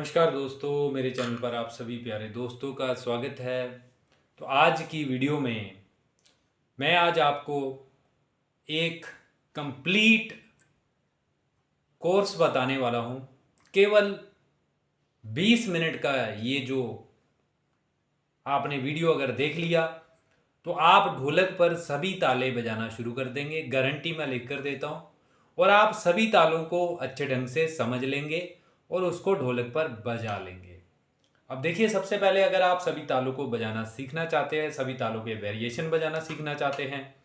नमस्कार दोस्तों, मेरे चैनल पर आप सभी प्यारे दोस्तों का स्वागत है। तो आज की वीडियो में मैं आज आपको एक कंप्लीट कोर्स बताने वाला हूँ। केवल 20 मिनट का ये जो आपने वीडियो अगर देख लिया तो आप ढोलक पर सभी ताले बजाना शुरू कर देंगे। गारंटी मैं लिख कर देता हूँ। और आप सभी तालों को अच्छे ढंग से समझ लेंगे और उसको ढोलक पर बजा लेंगे। अब देखिए, सबसे पहले अगर आप सभी तालों को बजाना सीखना चाहते हैं, सभी तालों के वेरिएशन बजाना सीखना चाहते हैं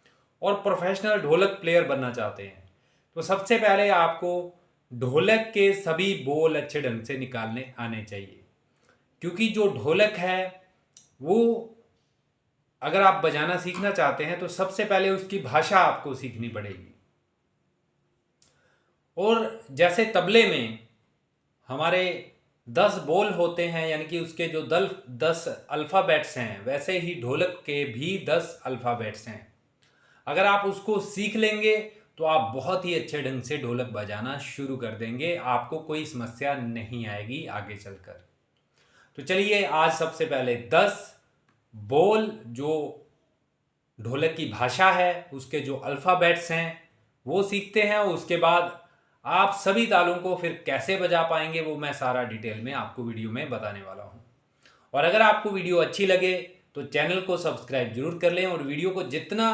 और प्रोफेशनल ढोलक प्लेयर बनना चाहते हैं, तो सबसे पहले आपको ढोलक के सभी बोल अच्छे ढंग से निकालने आने चाहिए। क्योंकि जो ढोलक है वो अगर आप बजाना सीखना चाहते हैं तो सबसे पहले उसकी भाषा आपको सीखनी पड़ेगी। और जैसे तबले में हमारे 10 बोल होते हैं, यानी कि उसके जो 10 अल्फ़ाबेट्स हैं, वैसे ही ढोलक के भी 10 अल्फ़ाबेट्स हैं। अगर आप उसको सीख लेंगे तो आप बहुत ही अच्छे ढंग से ढोलक बजाना शुरू कर देंगे। आपको कोई समस्या नहीं आएगी आगे चलकर। तो चलिए, आज सबसे पहले 10 बोल जो ढोलक की भाषा है, उसके जो अल्फ़ाबेट्स हैं वो सीखते हैं। उसके बाद आप सभी तालों को फिर कैसे बजा पाएंगे वो मैं सारा डिटेल में आपको वीडियो में बताने वाला हूँ। और अगर आपको वीडियो अच्छी लगे तो चैनल को सब्सक्राइब जरूर कर लें और वीडियो को जितना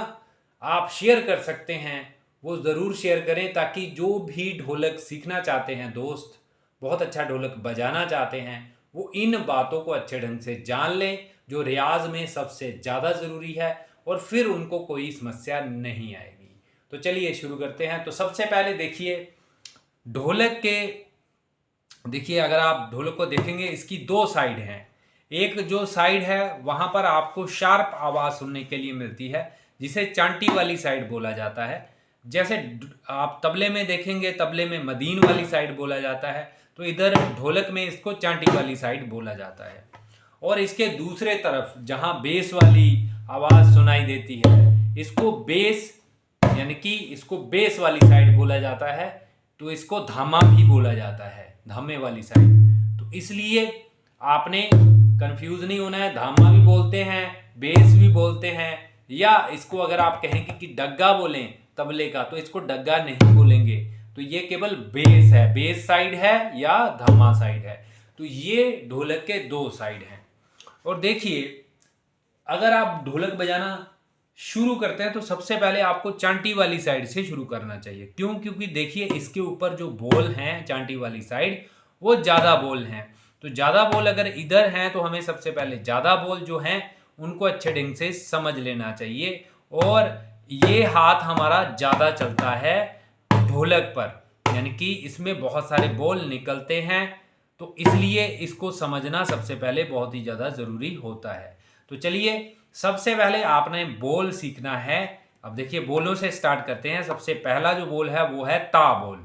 आप शेयर कर सकते हैं वो ज़रूर शेयर करें, ताकि जो भी ढोलक सीखना चाहते हैं दोस्त, बहुत अच्छा ढोलक बजाना चाहते हैं, वो इन बातों को अच्छे ढंग से जान लें जो रियाज में सबसे ज़्यादा ज़रूरी है, और फिर उनको कोई समस्या नहीं आएगी। तो चलिए शुरू करते हैं। तो सबसे पहले देखिए, ढोलक के देखिए अगर आप ढोलक को देखेंगे, इसकी 2 साइड हैं। एक जो साइड है वहाँ पर आपको शार्प आवाज़ सुनने के लिए मिलती है, जिसे चांटी वाली साइड बोला जाता है। जैसे आप तबले में देखेंगे, तबले में मदीन वाली साइड बोला जाता है, तो इधर ढोलक में इसको चांटी वाली साइड बोला जाता है। और इसके दूसरे तरफ जहाँ बेस वाली आवाज़ सुनाई देती है, इसको बेस, यानी कि इसको बेस वाली साइड बोला जाता है। तो इसको धामा भी बोला जाता है, धामे वाली साइड। तो इसलिए आपने कंफ्यूज नहीं होना है। धामा भी बोलते हैं, बेस भी बोलते हैं, या इसको अगर आप कहेंगे कि डग्गा बोलें तबले का, तो इसको डग्गा नहीं बोलेंगे। तो ये केवल बेस है, बेस साइड है या धामा साइड है। तो ये ढोलक के 2 साइड हैं। और देखिए, अगर आप ढोलक बजाना शुरू करते हैं तो सबसे पहले आपको चांटी वाली साइड से शुरू करना चाहिए। क्यों? क्योंकि देखिए, इसके ऊपर जो बोल हैं चांटी वाली साइड, वो ज़्यादा बोल हैं। तो ज़्यादा बोल अगर इधर हैं तो हमें सबसे पहले ज़्यादा बोल जो हैं उनको अच्छे ढंग से समझ लेना चाहिए। और ये हाथ हमारा ज़्यादा चलता है ढोलक पर, यानी कि इसमें बहुत सारे बोल निकलते हैं। तो इसलिए इसको समझना सबसे पहले बहुत ही ज़्यादा ज़रूरी होता है। तो चलिए, सबसे पहले आपने बोल सीखना है। अब देखिए, बोलों से स्टार्ट करते हैं। सबसे पहला जो बोल है वो है ता बोल।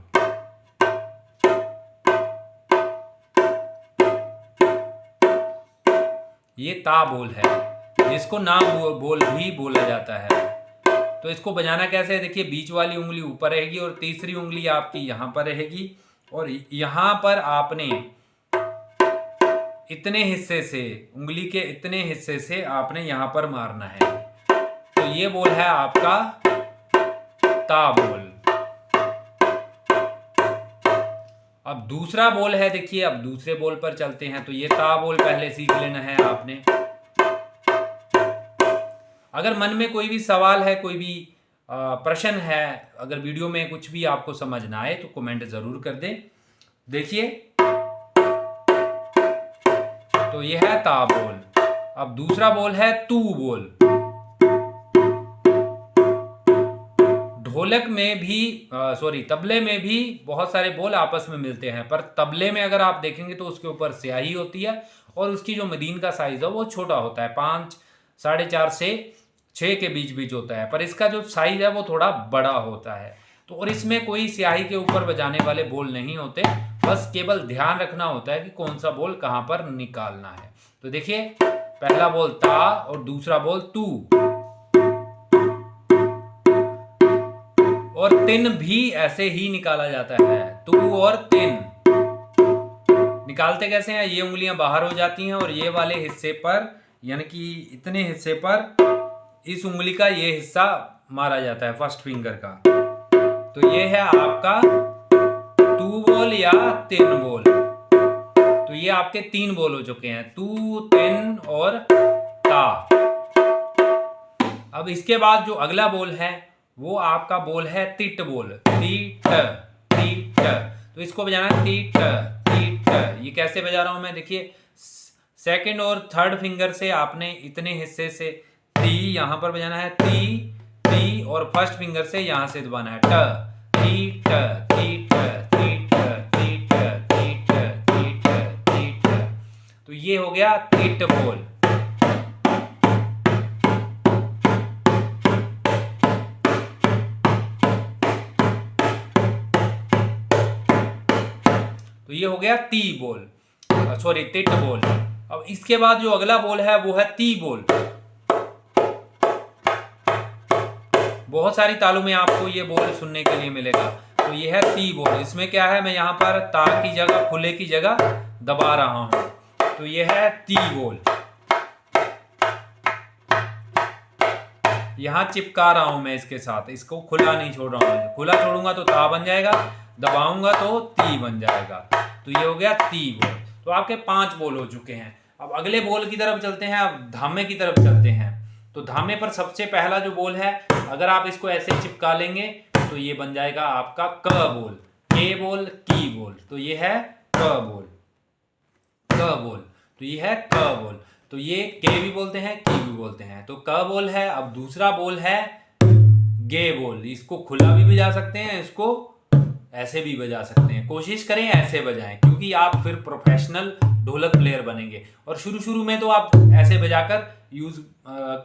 ये ता बोल है, जिसको नाम बोल भी बोला जाता है। तो इसको बजाना कैसे है? देखिए, बीच वाली उंगली ऊपर रहेगी और तीसरी उंगली आपकी यहां पर रहेगी, और यहां पर आपने इतने हिस्से से, उंगली के इतने हिस्से से आपने यहां पर मारना है। तो ये बोल है आपका ता बोल। अब दूसरा बोल है, देखिए अब दूसरे बोल पर चलते हैं। तो ये ता बोल पहले सीख लेना है आपने। अगर मन में कोई भी सवाल है, कोई भी प्रश्न है, अगर वीडियो में कुछ भी आपको समझ ना आए तो कमेंट जरूर कर दें। देखिए, तो यह है ता बोल। अब दूसरा बोल है तू बोल। ढोलक में भी तबले में भी बहुत सारे बोल आपस में मिलते हैं, पर तबले में अगर आप देखेंगे तो उसके ऊपर स्याही होती है और उसकी जो मदीन का साइज है वो छोटा होता है, 5, 4.5 से 6 के बीच बीच होता है। पर इसका जो साइज है वो थोड़ा बड़ा होता है। तो और इसमें कोई स्याही के ऊपर बजाने वाले बोल नहीं होते, बस केवल ध्यान रखना होता है कि कौन सा बोल कहाँ पर निकालना है। तो देखिए, पहला बोल ता और दूसरा बोल तू, और तिन भी ऐसे ही निकाला जाता है, तू और तिन। निकालते कैसे हैं, ये उंगलियां बाहर हो जाती हैं और ये वाले हिस्से पर, यानी कि इतने हिस्से पर इस उंगली का ये हिस्सा मारा जाता है फर्स्ट फिंगर का। तो ये है आपका 2 बॉल या 3 बॉल। तो ये आपके 3 बॉल हो चुके हैं, 2, 3 और ता। अब इसके बाद जो अगला बॉल है वो आपका बॉल है तिट बॉल, तीट तीट। तो इसको बजाना है तीट तीट। ये कैसे बजा रहा हूं मैं, देखिए सेकंड और थर्ड फिंगर से आपने इतने हिस्से से ती यहां पर बजाना है, ती ती, और फर्स्ट फिंगर से यहां से दबाना है ट, तीट तीट तीट तीट तीट तीट तीट। तो ये हो गया तीट बॉल। तो ये हो गया ती बॉल, सॉरी तिट बॉल। अब इसके बाद जो अगला बॉल है वो है ती बॉल। बहुत सारी तालों में आपको ये बॉल सुनने के लिए मिलेगा। तो ये है ती बॉल। इसमें क्या है, मैं यहाँ पर ता की जगह खुले की जगह दबा रहा हूं। तो ये है ती बॉल। यहां चिपका रहा हूं मैं इसके साथ, इसको खुला नहीं छोड़ रहा हूं। खुला छोड़ूंगा तो ता बन जाएगा, दबाऊंगा तो ती बन जाएगा। तो ये हो गया ती बॉल। तो आपके 5 बॉल हो चुके हैं। अब अगले बॉल की तरफ चलते हैं, अब धामे की तरफ चलते हैं। तो धामे पर सबसे पहला जो बॉल है, अगर आप इसको ऐसे चिपका लेंगे तो ये बन जाएगा आपका क बॉल, के बॉल की बॉल। तो ये है क बॉल, क बॉल। तो ये है क बॉल। तो ये के भी बोलते हैं, की भी बोलते हैं। तो क बॉल है। अब दूसरा बॉल है गे बॉल। इसको खुला भी बजा सकते हैं, इसको ऐसे भी बजा सकते हैं। कोशिश करें ऐसे बजाएं, क्योंकि आप फिर प्रोफेशनल ढोलक प्लेयर बनेंगे। और शुरू में तो आप ऐसे बजाकर यूज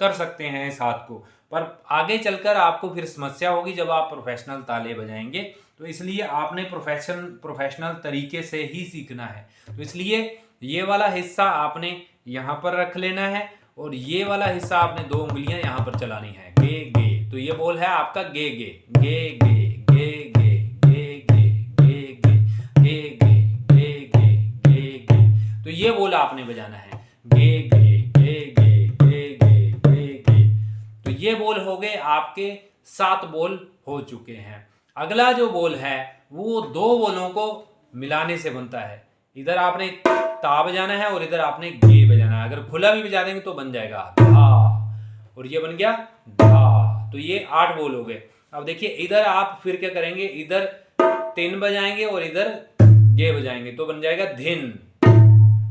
कर सकते हैं इस हाथ को, पर आगे चलकर आपको फिर समस्या होगी जब आप प्रोफेशनल ताले बजाएंगे। तो इसलिए आपने प्रोफेशनल तरीके से ही सीखना है। तो इसलिए ये वाला हिस्सा आपने यहाँ पर रख लेना है और ये वाला हिस्सा आपने 2 उंगलियां यहाँ पर चलानी है, गे गे। तो ये बोल है आपका गे गे गे गे गे गे गे गे गे गे गे गे गे गे गे। तो ये बोल आपने बजाना है, गे गे गे गे गे गे गे गे। तो ये बोल हो गए आपके 7 बोल हो चुके हैं। अगला जो बोल है वो 2 बोलों को मिलाने से बनता है। इधर आपने ता बजाना है और इधर आपने गे बजाना है। अगर खुला भी बजा देंगे तो बन जाएगा धा, और ये बन गया धा। तो ये 8 बोल हो गए। अब देखिए इधर आप फिर क्या करेंगे, इधर 3 बजाएंगे और इधर गे बजाएंगे तो बन जाएगा धिन,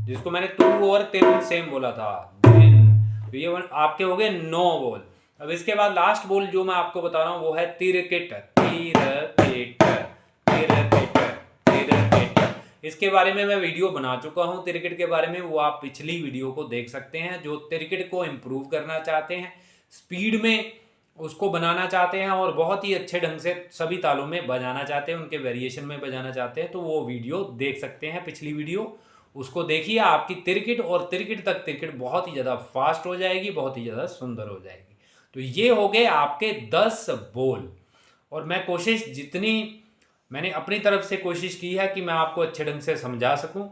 जिसको मैंने 2 और 3 सेम बोला था, धिन। तो ये आपके हो गए 9 बोल। अब इसके बाद लास्ट बोल जो मैं आपको बता रहा हूं वो है तिरकिट, तिरकिट तिरकिट तिरकिट। इसके बारे में मैं वीडियो बना चुका हूं तिरकिट के बारे में, वो आप पिछली वीडियो को देख सकते हैं। जो तिरकिट को इम्प्रूव करना चाहते हैं, स्पीड में उसको बनाना चाहते हैं और बहुत ही अच्छे ढंग से सभी तालों में बजाना चाहते हैं, उनके वेरिएशन में बजाना चाहते हैं, तो वो वीडियो देख सकते हैं, पिछली वीडियो उसको देखिए। आपकी तिरकिट और तिरकिट तक तिरकिट बहुत ही ज़्यादा फास्ट हो जाएगी, बहुत ही ज़्यादा सुंदर हो जाएगी। तो ये हो गए आपके 10 बोल। और मैं कोशिश जितनी मैंने अपनी तरफ से कोशिश की है कि मैं आपको अच्छे ढंग से समझा सकूं।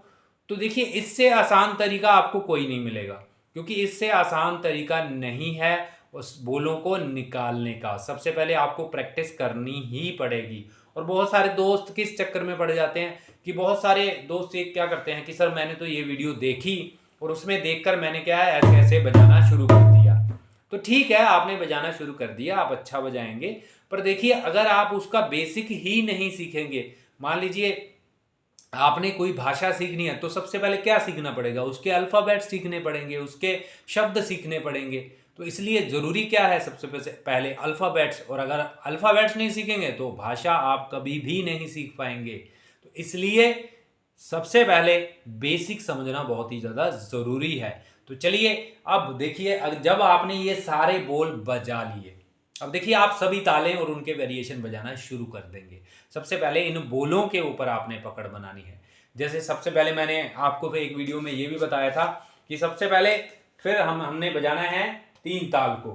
तो देखिए इससे आसान तरीका आपको कोई नहीं मिलेगा, क्योंकि इससे आसान तरीका नहीं है उस बोलों को निकालने का। सबसे पहले आपको प्रैक्टिस करनी ही पड़ेगी। और बहुत सारे दोस्त किस चक्कर में पड़ जाते हैं कि बहुत सारे दोस्त ये क्या करते हैं कि सर मैंने तो ये वीडियो देखी और उसमें देखकर मैंने क्या है ऐसे ऐसे बजाना शुरू कर दिया। तो ठीक है, आपने बजाना शुरू कर दिया, आप अच्छा बजाएंगे, पर देखिए अगर आप उसका बेसिक ही नहीं सीखेंगे, मान लीजिए आपने कोई भाषा सीखनी है तो सबसे पहले क्या सीखना पड़ेगा, उसके अल्फ़ाबेट सीखने पड़ेंगे, उसके शब्द सीखने पड़ेंगे। तो इसलिए ज़रूरी क्या है, सबसे पहले अल्फ़ाबेट्स। और अगर अल्फ़ाबेट्स नहीं सीखेंगे तो भाषा आप कभी भी नहीं सीख पाएंगे। तो इसलिए सबसे पहले बेसिक समझना बहुत ही ज़्यादा ज़रूरी है। तो चलिए अब देखिए, जब आपने ये सारे बोल बजा लिए, अब देखिए आप सभी तालें और उनके वेरिएशन बजाना शुरू कर देंगे। सबसे पहले इन बोलों के ऊपर आपने पकड़ बनानी है। जैसे सबसे पहले मैंने आपको एक वीडियो में ये भी बताया था कि सबसे पहले फिर हमने बजाना है 3 ताल को।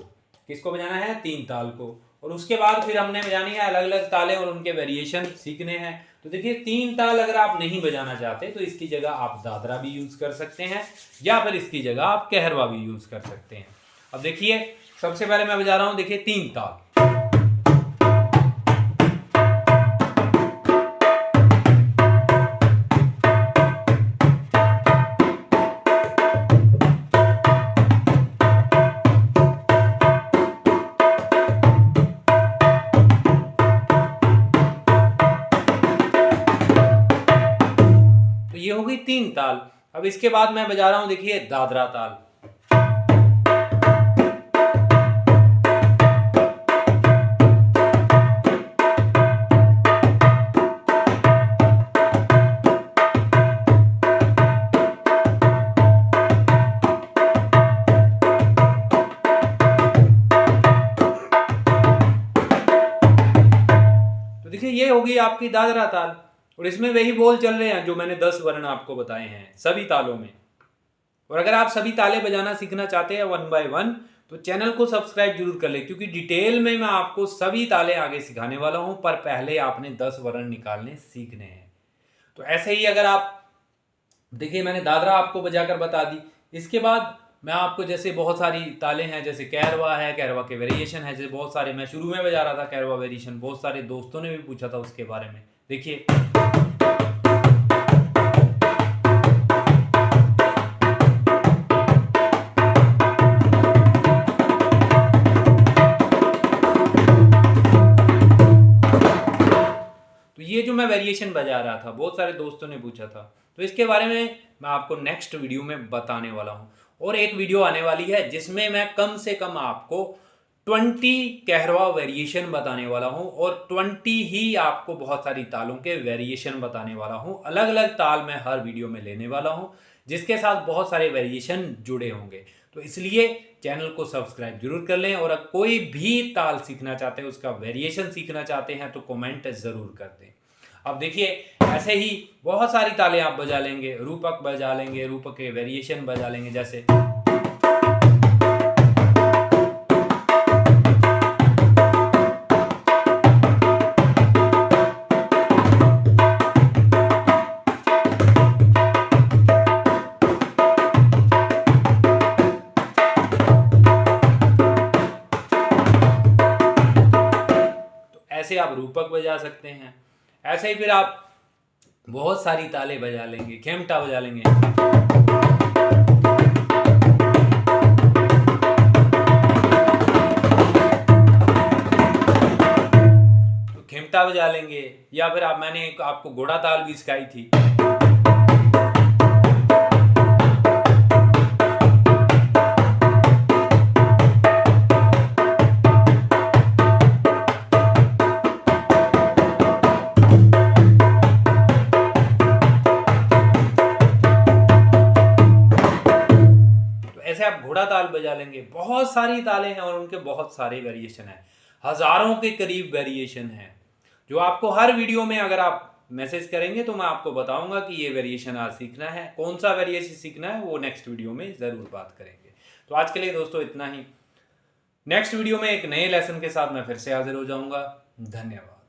किसको बजाना है? 3 ताल को। और उसके बाद फिर हमने बजानी है अलग अलग ताले और उनके वेरिएशन सीखने हैं। तो देखिए 3 ताल अगर आप नहीं बजाना चाहते तो इसकी जगह आप दादरा भी यूज कर सकते हैं या फिर इसकी जगह आप कहरवा भी यूज कर सकते हैं। अब देखिए सबसे पहले मैं बजा रहा हूं, देखिए 3 ताल। ये हो गई 3 ताल। अब इसके बाद मैं बजा रहा हूं, देखिए दादरा ताल। तो देखिए ये होगी आपकी दादरा ताल और इसमें वही बोल चल रहे हैं जो मैंने 10 वर्ण आपको बताए हैं सभी तालों में। और अगर आप सभी ताले बजाना सीखना चाहते हैं 1 बाय 1 तो चैनल को सब्सक्राइब जरूर कर ले, क्योंकि डिटेल में मैं आपको सभी ताले आगे सिखाने वाला हूं, पर पहले आपने 10 वर्ण निकालने सीखने हैं। तो ऐसे ही अगर आप देखिए मैंने दादरा आपको बजाकर बता दी, इसके बाद मैं आपको जैसे बहुत सारी ताले हैं, जैसे कहरवा है, कहरवा के वेरिएशन है, जैसे बहुत सारे मैं शुरू में बजा रहा था कहरवा वेरिएशन, बहुत सारे दोस्तों ने भी पूछा था उसके बारे में। देखिए तो ये जो मैं वेरिएशन बजा रहा था बहुत सारे दोस्तों ने पूछा था, तो इसके बारे में मैं आपको नेक्स्ट वीडियो में बताने वाला हूँ। और एक वीडियो आने वाली है जिसमें मैं कम से कम आपको 20 कहरवा वेरिएशन बताने वाला हूँ और 20 ही आपको बहुत सारी तालों के वेरिएशन बताने वाला हूँ। अलग अलग ताल मैं हर वीडियो में लेने वाला हूँ जिसके साथ बहुत सारे वेरिएशन जुड़े होंगे। तो इसलिए चैनल को सब्सक्राइब जरूर कर लें और अगर कोई भी ताल सीखना चाहते हैं, उसका वेरिएशन सीखना चाहते हैं तो कमेंट जरूर कर दें। अब देखिए ऐसे ही बहुत सारी तालें आप बजा लेंगे, रूपक बजा लेंगे, रूपक के वेरिएशन बजा लेंगे, जैसे ऐसे आप रूपक बजा सकते हैं। ऐसे ही फिर आप बहुत सारी ताले बजा लेंगे, खेमटा बजा लेंगे, तो खेमटा बजा लेंगे, या फिर आप मैंने आपको घोड़ा ताल भी सिखाई थी। ऐसे आप घोड़ा ताल बजा लेंगे। बहुत सारी तालें हैं और उनके बहुत सारे वेरिएशन हैं, हजारों के करीब वेरिएशन हैं, जो आपको हर वीडियो में अगर आप मैसेज करेंगे तो मैं आपको बताऊंगा कि ये वेरिएशन आज सीखना है, कौन सा वेरिएशन सीखना है वो नेक्स्ट वीडियो में जरूर बात करेंगे। तो आज के लिए दोस्तों इतना ही। नेक्स्ट वीडियो में एक नए लेसन के साथ मैं फिर से हाजिर हो जाऊंगा। धन्यवाद।